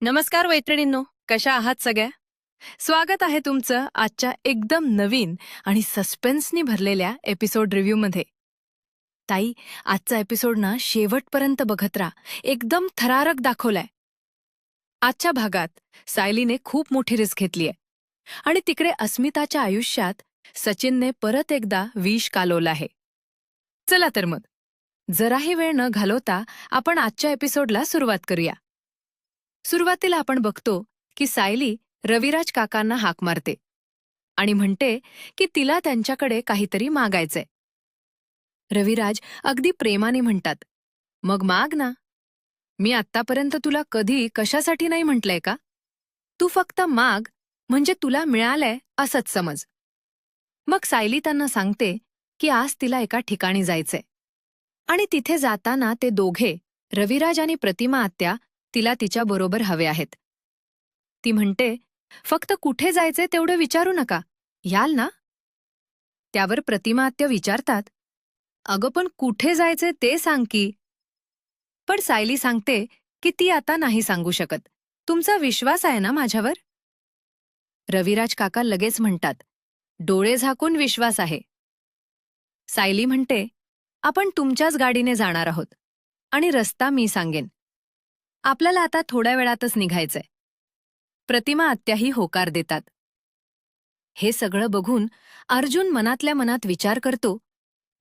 नमस्कार मैत्रिणींनो, कशा आहात सगळ्या? स्वागत आहे तुमचं आजच्या एकदम नवीन आणि सस्पेन्सनी भरलेल्या एपिसोड रिव्ह्यूमध्ये. ताई, आजचा एपिसोड ना शेवटपर्यंत बघत राहा. एकदम थरारक दाखवलाय. आजच्या भागात सायलीने खूप मोठी रिस्क घेतलीय आणि तिकडे अस्मिताच्या आयुष्यात सचिनने परत एकदा विष कालवलं आहे. चला तर मग, जराही वेळ न घालवता आपण आजच्या एपिसोडला सुरुवात करूया. सुरुवातीला आपण बघतो की सायली रविराज काकांना हाक मारते आणि म्हणते की तिला त्यांच्याकडे काहीतरी मागायचंय. रविराज अगदी प्रेमाने म्हणतात, "मग माग ना. मी आत्तापर्यंत तुला कधी कशासाठी नाही म्हटलंय का? तू फक्त माग, म्हणजे तुला मिळालंय असंच समज." मग सायली त्यांना सांगते की आज तिला एका ठिकाणी जायचंय आणि तिथे जाताना ते दोघे, रविराज आणि प्रतिमा आत्या, तिला तिच्याबरोबर हवे आहेत. ती म्हणते, "फक्त कुठे जायचे तेवढं विचारू नका, याल ना?" त्यावर प्रतिमा आत्या विचारतात, "अगं पण कुठे जायचे ते सांग की." पण सायली सांगते की ती आता नाही सांगू शकत. तुमचा विश्वास आहे ना माझ्यावर? रविराज काका लगेच म्हणतात, "डोळे झाकून विश्वास आहे." सायली म्हणते, "आपण तुमच्याच गाडीने जाणार आहोत आणि रस्ता मी सांगेन. आपल्याला आता थोड्या वेळातच निघायचंय." प्रतिमा आत्याही होकार देतात. हे सगळं बघून अर्जुन मनातल्या मनात विचार करतो,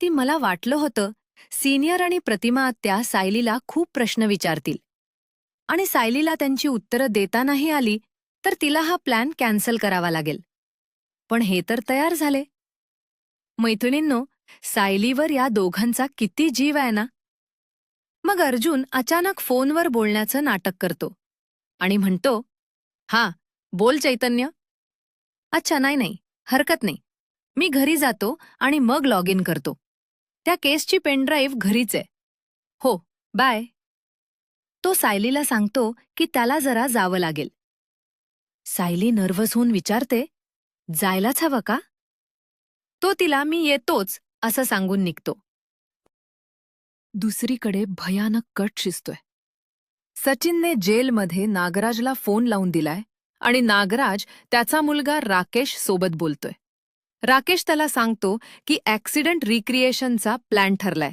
ती मला वाटलं होतं सिनियर आणि प्रतिमा आत्या सायलीला खूप प्रश्न विचारतील आणि सायलीला त्यांची उत्तरं देता नाही आली तर तिला हा प्लॅन कॅन्सल करावा लागेल. पण हे तर तयार झाले. मैत्रिणींनो, सायलीवर या दोघांचा किती जीव आहे ना. मग अर्जुन अचानक फोनवर बोलण्याचं नाटक करतो आणि म्हणतो, "हां, बोल चैतन्य." "अच्छा, नाही, हरकत नाही. मी घरी जातो आणि मग लॉग इन करतो. त्या केसची पेनड्राईव्ह घरीच आहे. हो, बाय." तो सायलीला सांगतो की त्याला जरा जावं लागेल. सायली नर्व्हस होऊन विचारते, "जायलाच हवं का?" तो तिला "मी येतोच" असं सांगून निघतो. दुसरीकडे भयानक कट शिजतोय. सचिनने जेलमध्ये नागराजला फोन लावून दिलाय आणि नागराज त्याचा मुलगा राकेश सोबत बोलतोय. राकेश त्याला सांगतो की ॲक्सिडेंट रिक्रिएशनचा प्लॅन ठरलाय.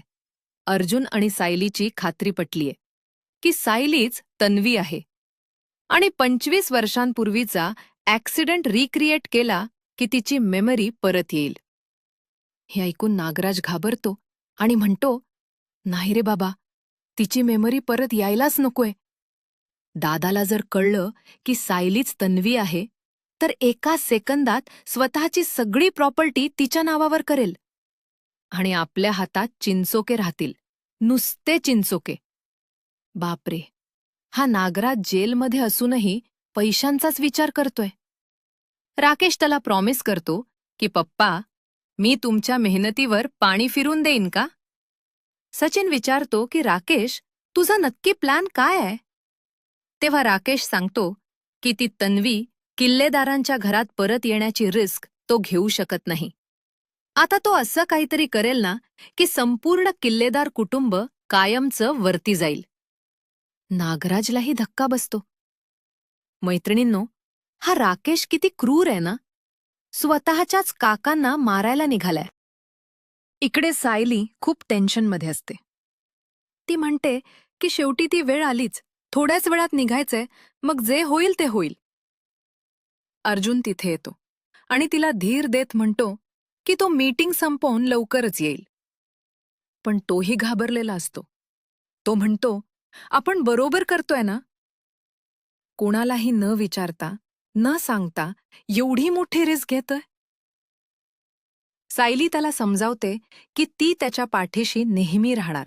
अर्जुन आणि सायलीची खात्री पटलीये की सायलीच तन्वी आहे आणि 25 वर्षांपूर्वीचा ॲक्सिडेंट रिक्रिएट केला की तिची मेमरी परत येईल. हे ऐकून नागराज घाबरतो आणि म्हणतो, "नाही रे बाबा, तिची मेमरी परत यायलाच नकोय." दादाला जर कळलं की सायलीच तन्वी आहे, तर एका सेकंदात स्वतःची सगळी प्रॉपर्टी तिच्या नावावर करेल आणि आपल्या हातात चिंचोके राहतील, नुसते चिंचोके. बापरे, हा नागराज जेलमध्ये असूनही पैशांचाच विचार करतोय. राकेश त्याला प्रॉमिस करतो की "पप्पा, मी तुमच्या मेहनतीवर पाणी फिरून देईन का?" सचिन विचारतो की "राकेश, तुझा नक्की प्लॅन काय आहे?" तेव्हा राकेश सांगतो की ती तन्वी किल्लेदारांच्या घरात परत येण्याची रिस्क तो घेऊ शकत नाही. आता तो असं काहीतरी करेल ना की संपूर्ण किल्लेदार कुटुंब कायमचं वरती जाईल. नागराजलाही धक्का बसतो. मैत्रिणींनो, हा राकेश किती क्रूर आहे ना. स्वतःच्याच काकांना मारायला निघालाय. इकडे सायली खूप टेन्शनमध्ये असते. ती म्हणते की शेवटी ती वेळ आलीच, थोड्याच वेळात निघायचंय, मग जे होईल ते होईल. अर्जुन तिथे येतो आणि तिला धीर देत म्हणतो की तो मीटिंग संपवून लवकरच येईल. पण तोही घाबरलेला असतो. तो म्हणतो, "आपण बरोबर करतोय ना?" कोणालाही न विचारता, न सांगता एवढी मोठी रिस्क घेतोय. सायली त्याला समजावते की ती त्याच्या पाठीशी नेहमी राहणार.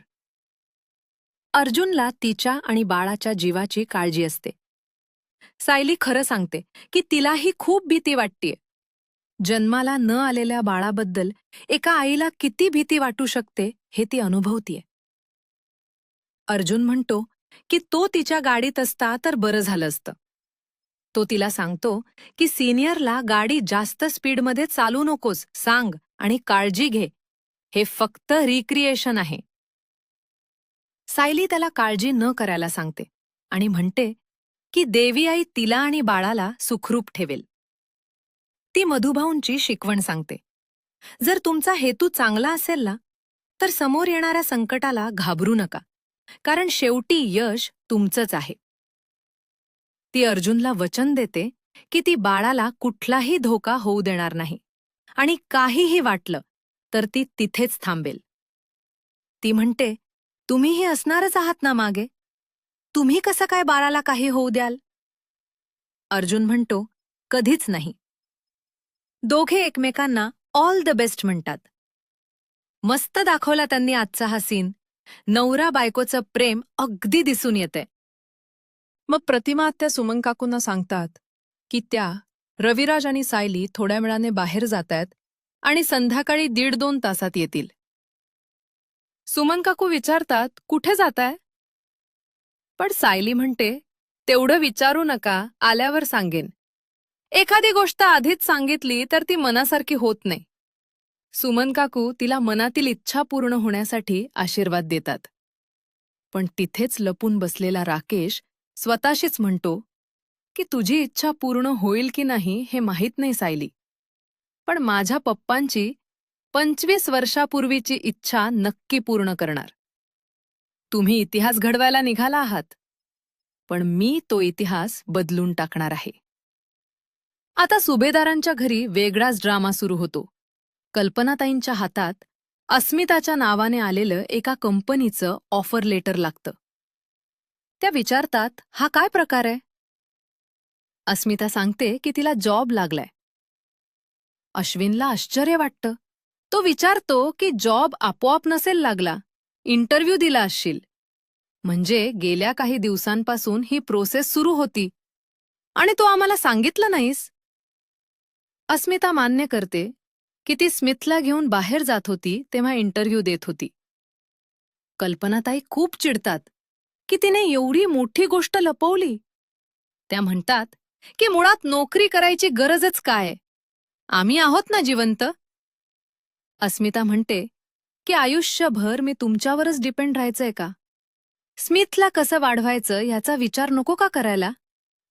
अर्जुनला तिच्या आणि बाळाच्या जीवाची काळजी असते. सायली खरं सांगते की तिलाही खूप भीती वाटतेय. जन्माला न आलेल्या बाळाबद्दल एका आईला किती भीती वाटू शकते हे ती अनुभवतीये. अर्जुन म्हणतो की तो तिच्या गाडीत असता तर बरं झालं असतं. तो तिला सांगतो की सिनियरला गाडी जास्त स्पीडमध्ये चालू नकोस सांग आणि काळजी घे. हे फक्त रिक्रिएशन आहे. सायली त्याला काळजी न करायला सांगते आणि म्हणते, की देवी आई तिला आणि बाळाला सुखरूप ठेवेल. ती मधुभाऊंची शिकवण सांगते. जर तुमचा हेतू चांगला असेल ना, तर समोर येणाऱ्या संकटाला घाबरू नका, कारण शेवटी यश तुमचंच आहे. ती अर्जुनला वचन देते की ती बाळाला कुठलाही धोका होऊ देणार नाही आणि काहीही वाटलं तर ती तिथेच थांबेल. ती म्हणते, तुम्हीही असणारच आहात ना मागे, तुम्ही कसं काय बाळाला काही होऊ द्याल? अर्जुन म्हणतो, कधीच नाही. दोघे एकमेकांना ऑल द बेस्ट म्हणतात. मस्त दाखवला त्यांनी आजचा हा सीन. नवरा बायकोचं प्रेम अगदी दिसून येते. मग प्रतिमा आत्या सुमन काकूंना सांगतात की त्या रविराज आणि सायली थोड्या वेळाने बाहेर जातायत आणि संध्याकाळी 1.5-2 तासात येतील. सुमन काकू विचारतात, कुठे जाताय? पण सायली म्हणते, तेवढं विचारू नका, आल्यावर सांगेन. एखादी गोष्ट आधीच सांगितली तर ती मनासारखी होत नाही. सुमन काकू तिला मनातील इच्छा पूर्ण होण्यासाठी आशीर्वाद देतात. पण तिथेच लपून बसलेला राकेश स्वतःशीच म्हणतो की तुझी इच्छा पूर्ण होईल की नाही हे माहीत नाही सायली, पण माझ्या पप्पांची 25 वर्षापूर्वीची इच्छा नक्की पूर्ण करणार. तुम्ही इतिहास घडवायला निघाला आहात, पण मी तो इतिहास बदलून टाकणार आहे. आता सुभेदारांच्या घरी वेगळाच ड्रामा सुरू होतो. कल्पनाताईंच्या हातात अस्मिताच्या नावाने आलेलं एका कंपनीचं ऑफर लेटर लागतं. त्या विचारतात, हा काय प्रकार आहे? अस्मिता सांगते की तिला जॉब लागलाय. अश्विनला आश्चर्य वाटतं. तो विचारतो की जॉब आपोआप नसेल लागला, इंटरव्ह्यू दिला असशील. म्हणजे गेल्या काही दिवसांपासून ही प्रोसेस सुरू होती आणि तो आम्हाला सांगितलं नाहीस. अस्मिता मान्य करते की ती स्मिथला घेऊन बाहेर जात होती तेव्हा इंटरव्ह्यू देत होती. कल्पनाताई खूप चिडतात की तिने एवढी मोठी गोष्ट लपवली. त्या म्हणतात की मुळात नोकरी करायची गरजच काय? आम्ही आहोत ना जिवंत. अस्मिता म्हणते की आयुष्यभर मी तुमच्यावरच डिपेंड राहायचंय का? स्मिथला कसं वाढवायचं ह्याचा विचार नको का करायला?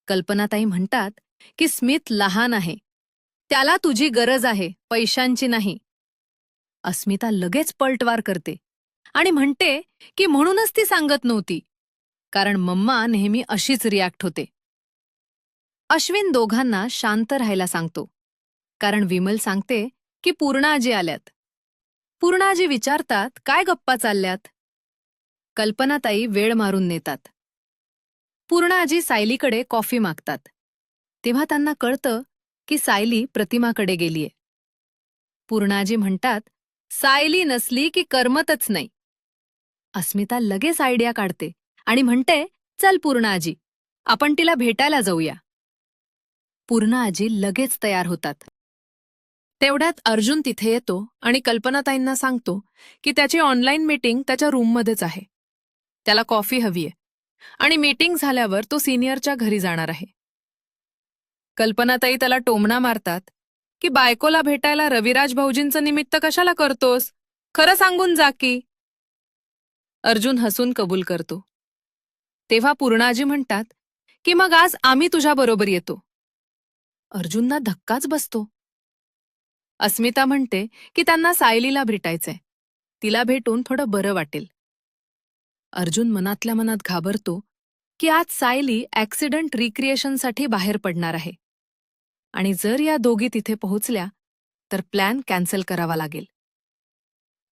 कल्पनाताई म्हणतात की स्मिथ लहान आहे, त्याला तुझी गरज आहे, पैशांची नाही. अस्मिता लगेच पलटवार करते आणि म्हणते की म्हणूनच ती सांगत नव्हती, कारण मम्मा नेहमी अशीच रिॲक्ट होते. अश्विन दोघांना शांत राहायला सांगतो, कारण विमल सांगते की पूर्णाजी आल्यात. पूर्णाजी विचारतात, काय गप्पा चालल्यात? कल्पनाताई वेळ मारून नेतात. पूर्णाजी सायलीकडे कॉफी मागतात. तेव्हा त्यांना कळतं की सायली प्रतिमाकडे गेलीये. पूर्णाजी म्हणतात, सायली नसली की करमतच नाही. अस्मिता लगेच आयडिया काढते आणि म्हणते, चल पूर्णाजी, आपण तिला भेटायला जाऊया. पूर्णाजी लगेच तयार होतात. तेवढ्यात अर्जुन तिथे येतो आणि कल्पनाताईंना सांगतो की त्याची ऑनलाईन मीटिंग त्याच्या रूममध्येच आहे. त्याला कॉफी हवीये आणि मीटिंग झाल्यावर तो सिनियरच्या घरी जाणार आहे. कल्पनाताई त्याला टोमणा मारतात की बायकोला भेटायला रविराज भाऊजींचं निमित्त कशाला करतोस? खरं सांगून जा की. अर्जुन हसून कबूल करतो. तेव्हा पूर्णाजी म्हणतात की मग आज आम्ही तुझ्याबरोबर येतो. अर्जुनना धक्काच बसतो. अस्मिता म्हणते की त्यांना सायलीला भेटायचंय, तिला भेटून थोडं बरं वाटेल. अर्जुन मनातल्या मनात घाबरतो की आज सायली ॲक्सिडंट रिक्रिएशनसाठी बाहेर पडणार आहे आणि जर या दोघी तिथे पोहोचल्या तर प्लॅन कॅन्सल करावा लागेल.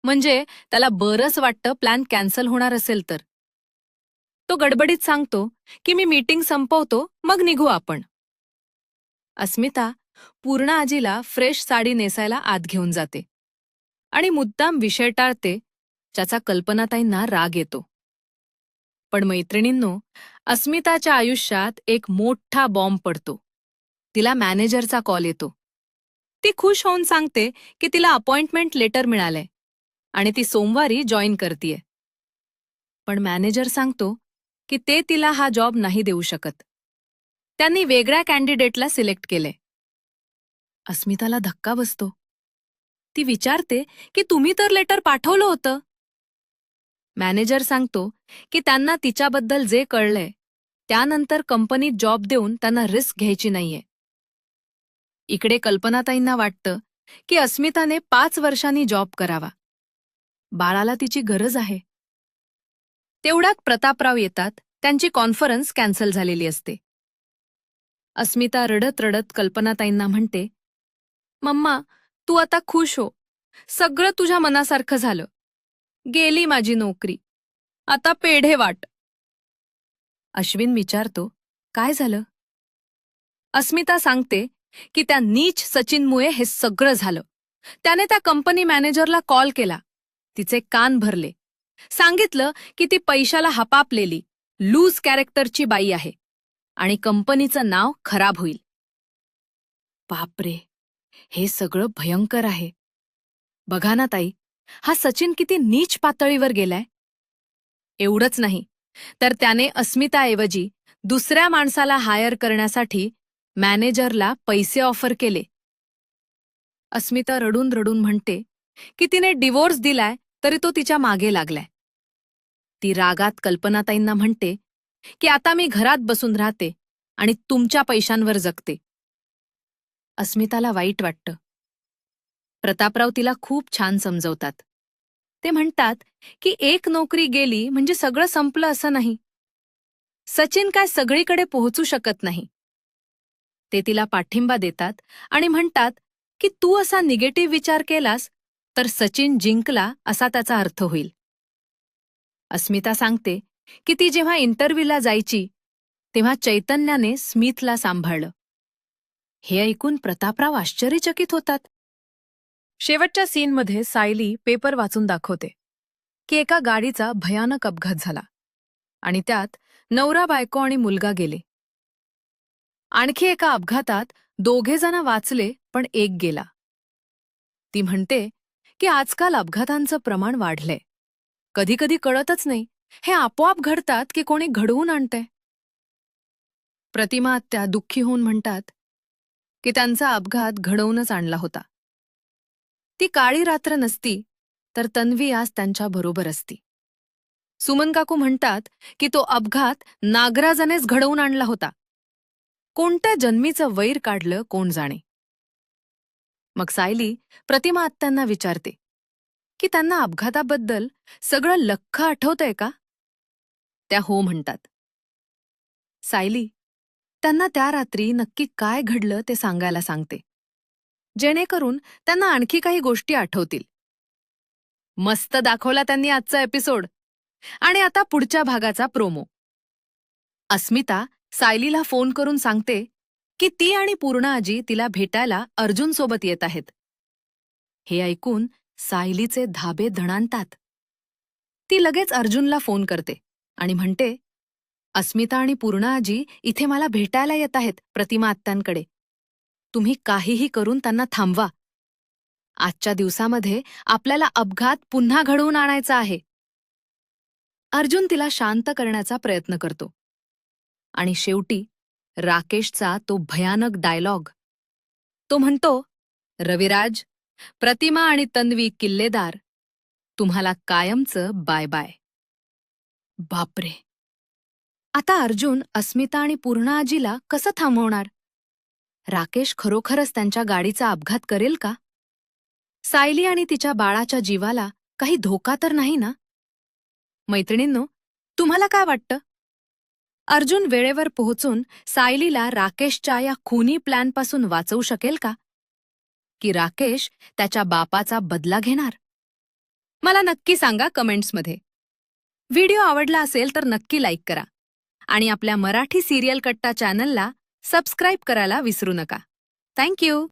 म्हणजे त्याला बरंच वाटतं प्लॅन कॅन्सल होणार असेल तर. तो गडबडीत सांगतो की मी मीटिंग संपवतो, मग निघू आपण. अस्मिता पूर्ण आजीला फ्रेश साडी नेसायला आत घेऊन जाते आणि मुद्दाम विषय टाळते, ज्याचा कल्पनाताईंना राग येतो. पण मैत्रिणींनो, अस्मिताच्या आयुष्यात एक मोठा बॉम्ब पडतो. तिला मॅनेजरचा कॉल येतो. ती खुश होऊन सांगते की तिला अपॉइंटमेंट लेटर मिळालंय आणि ती सोमवारी जॉईन करतीये. पण मॅनेजर सांगतो की ते तिला हा जॉब नाही देऊ शकत. त्यांनी वेगळ्या कॅन्डिडेटला सिलेक्ट केले. अस्मिताला धक्का बसतो. ती विचारते की तुम्ही तर लेटर पाठवलं होतं. मॅनेजर सांगतो की त्यांना तिच्याबद्दल जे कळलंय त्यानंतर कंपनीत जॉब देऊन त्यांना रिस्क घ्यायची नाहीये. इकडे कल्पनाताईंना वाटतं की अस्मिताने 5 वर्षांनी जॉब करावा. बाळाला तिची गरज आहे. तेवढ्यात प्रतापराव येतात. त्यांची कॉन्फरन्स कॅन्सल झालेली असते. अस्मिता रडत रडत कल्पनाताईंना म्हणते, मम्मा, तू आता खुश हो. सगळं तुझ्या मनासारखं झालं. गेली माझी नोकरी. आता पेढे वाट. अश्विन विचारतो, काय झालं? अस्मिता सांगते की त्या नीच सचिनमुळे हे सगळं झालं. त्याने त्या कंपनी मॅनेजरला कॉल केला. तिचे कान भरले. सांगितलं की ती पैशाला हपापलेली, लूज कॅरेक्टरची बाई आहे आणि कंपनीचं नाव खराब होईल. बापरे, हे सगळं भयंकर आहे. बघा ना ताई, हा सचिन किती नीच पातळीवर गेलाय. एवढंच नाही, तर त्याने अस्मिताऐवजी दुसऱ्या माणसाला हायर करण्यासाठी मॅनेजरला पैसे ऑफर केले. अस्मिता रडून रडून म्हणते की तिने डिवोर्स दिलाय तरी तो तिच्या मागे लागलाय. ती रागात कल्पनाताईंना म्हणते की आता मी घरात बसून राहते आणि तुमच्या पैशांवर जगते. अस्मिताला वाईट वाटतं. प्रतापराव तिला खूप छान समजवतात. ते म्हणतात की एक नोकरी गेली म्हणजे सगळं संपलं असं नाही. सचिन काय सगळीकडे पोहोचू शकत नाही. ते तिला पाठिंबा देतात आणि म्हणतात की तू असा निगेटिव्ह विचार केलास तर सचिन जिंकला असा त्याचा अर्थ होईल. अस्मिता सांगते की ती जेव्हा इंटरव्ह्यूला जायची तेव्हा चैतन्याने स्मिथला सांभाळलं. हे ऐकून प्रतापराव आश्चर्यचकित होतात. शेवटच्या सीनमध्ये सायली पेपर वाचून दाखवते की एका गाडीचा भयानक अपघात झाला आणि त्यात नवरा बायको आणि मुलगा गेले. आणखी एका अपघातात 2 जण वाचले पण एक गेला. ती म्हणते की आजकाल अपघातांचं प्रमाण वाढलंय. कधीकधी कळतच नाही हे आपोआप घडतात की कोणी घडवून आणतंय. प्रतिमा आत्या दुःखी होऊन म्हणतात की त्यांचा अपघात घडवूनच आणला होता. ती काळी रात्र नसती तर तन्वी आज त्यांच्या बरोबर असती. सुमन काकू म्हणतात की तो अपघात नागराजानेच घडवून आणला होता. कोणत्या जन्मीचं वैर काढलं कोण जाणे. मग सायली प्रतिमा आत्यांना विचारते की त्यांना अपघाताबद्दल सगळं लख्ख आठवतंय का? त्या हो म्हणतात. सायली त्यांना त्या रात्री नक्की काय घडलं ते सांगायला सांगते, जेणेकरून त्यांना आणखी काही गोष्टी आठवतील. मस्त दाखवला त्यांनी आजचा एपिसोड. आणि आता पुढच्या भागाचा प्रोमो. अस्मिता सायलीला फोन करून सांगते की ती आणि पूर्णा आजी तिला भेटायला अर्जुनसोबत येत आहेत. हे ऐकून सायलीचे धाबे धणाणतात. ती लगेच अर्जुनला फोन करते आणि म्हणते, अस्मिता आणि पूर्णा आजी इथे मला भेटायला येत आहेत प्रतिमा आत्यांकडे. तुम्ही काहीही करून त्यांना थांबवा. आजच्या दिवसामध्ये आपल्याला अपघात पुन्हा घडवून आणायचा आहे. अर्जुन तिला शांत करण्याचा प्रयत्न करतो. आणि शेवटी राकेशचा तो भयानक डायलॉग. तो म्हणतो, रविराज, प्रतिमा आणि तन्वी किल्लेदार, तुम्हाला कायमचं बाय बाय. बापरे, आता अर्जुन अस्मिता आणि पूर्णा आजीला कसं थांबवणार? राकेश खरोखरच त्यांच्या गाडीचा अपघात करेल का? सायली आणि तिच्या बाळाच्या जीवाला काही धोका तर नाही ना? मैत्रिणींनो, तुम्हाला काय वाटतं? अर्जुन वेळेवर पोहोचून सायलीला राकेशच्या या खुनी प्लॅनपासून वाचवू शकेल का? की राकेश त्याच्या बापाचा बदला घेणार? मला नक्की सांगा कमेंट्समध्ये. व्हिडिओ आवडला असेल तर नक्की लाईक करा आणि आपल्या मराठी सिरियल कट्टा चॅनलला सबस्क्राईब करायला विसरू नका. थँक्यू.